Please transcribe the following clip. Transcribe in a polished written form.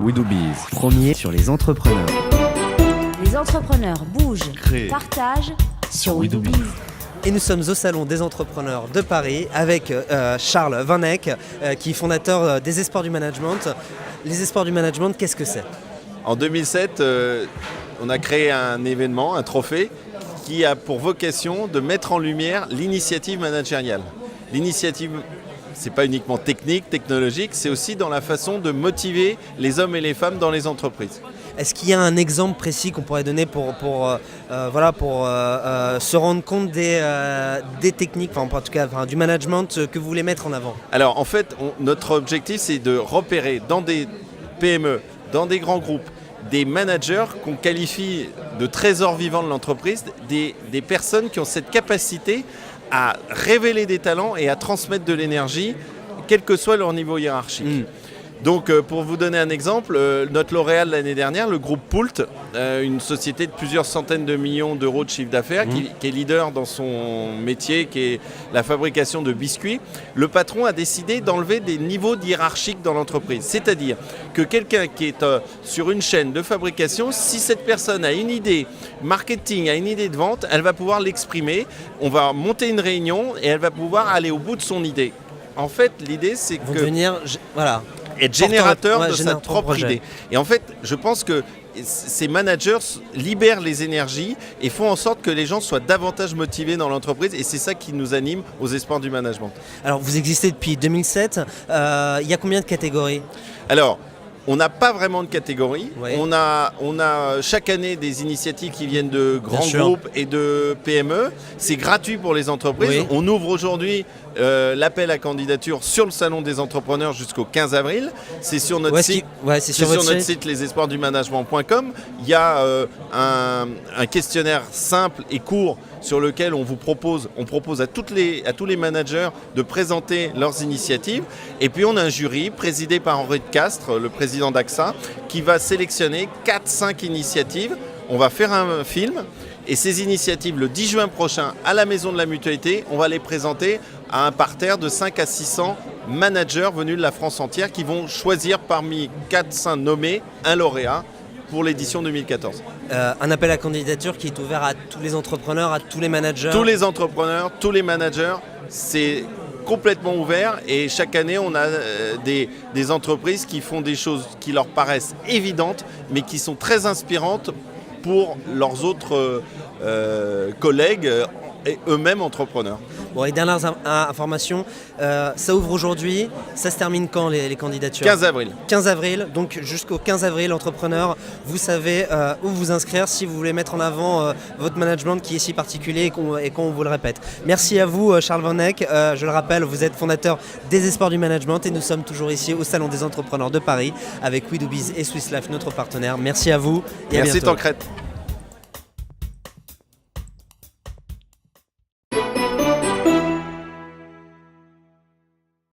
We Do Biz, premier sur les entrepreneurs. Les entrepreneurs bougent, Créer. partagent sur We We Do Do Biz. Et nous sommes au Salon des entrepreneurs de Paris avec Charles Van Eck, qui est fondateur des Espoirs du Management. Les Espoirs du Management, qu'est-ce que c'est ? En 2007, on a créé un événement, un trophée, qui a pour vocation de mettre en lumière l'initiative managériale. L'initiative, c'est pas uniquement technique, technologique, c'est aussi dans la façon de motiver les hommes et les femmes dans les entreprises. Est-ce qu'il y a un exemple précis qu'on pourrait donner pour se rendre compte des techniques, en tout cas du management que vous voulez mettre en avant ? Alors en fait, notre objectif, c'est de repérer dans des PME, dans des grands groupes, des managers qu'on qualifie de trésors vivants de l'entreprise, des personnes qui ont cette capacité à révéler des talents et à transmettre de l'énergie, quel que soit leur niveau hiérarchique. Donc pour vous donner un exemple, notre lauréat de l'année dernière, le groupe Poult, une société de plusieurs centaines de millions d'euros de chiffre d'affaires, qui est leader dans son métier, qui est la fabrication de biscuits, le patron a décidé d'enlever des niveaux hiérarchiques dans l'entreprise. C'est-à-dire que quelqu'un qui est sur une chaîne de fabrication, si cette personne a une idée marketing, a une idée de vente, elle va pouvoir l'exprimer, on va monter une réunion et elle va pouvoir aller au bout de son idée. En fait, l'idée c'est que... être générateur de sa propre idée. Et en fait, je pense que ces managers libèrent les énergies et font en sorte que les gens soient davantage motivés dans l'entreprise. Et c'est ça qui nous anime aux Espoirs du Management. Alors, vous existez depuis 2007. Il y a combien de catégories ? Alors, on n'a pas vraiment de catégorie. Oui. On a chaque année des initiatives qui viennent de grands groupes et de PME. C'est gratuit pour les entreprises. Oui. On ouvre aujourd'hui l'appel à candidature sur le Salon des entrepreneurs jusqu'au 15 avril. C'est sur notre site. C'est sur votre site lesespoirsdumanagement.com. Il y a un questionnaire simple et court sur lequel on propose à tous les managers de présenter leurs initiatives. Et puis on a un jury présidé par Henri de Castres, le président d'AXA, qui va sélectionner 4-5 initiatives. On va faire un film et ces initiatives, le 10 juin prochain, à la Maison de la Mutualité, on va les présenter à un parterre de 5 à 600 managers venus de la France entière qui vont choisir parmi 4-5 nommés un lauréat pour l'édition 2014. Un appel à candidature qui est ouvert à tous les entrepreneurs, à tous les managers. Tous les entrepreneurs, tous les managers, c'est complètement ouvert et chaque année on a des entreprises qui font des choses qui leur paraissent évidentes mais qui sont très inspirantes pour leurs autres collègues et eux-mêmes entrepreneurs. Bon, et dernières informations, ça ouvre aujourd'hui, ça se termine quand les candidatures ? 15 avril. 15 avril, donc jusqu'au 15 avril, entrepreneur, vous savez où vous inscrire si vous voulez mettre en avant votre management qui est si particulier et qu'on vous le répète. Merci à vous Charles Van Eck, je le rappelle, vous êtes fondateur des Espoirs du Management et nous sommes toujours ici au Salon des entrepreneurs de Paris avec We Do Biz et Swiss Life, notre partenaire. Merci à vous et à bientôt. Merci Tancrète.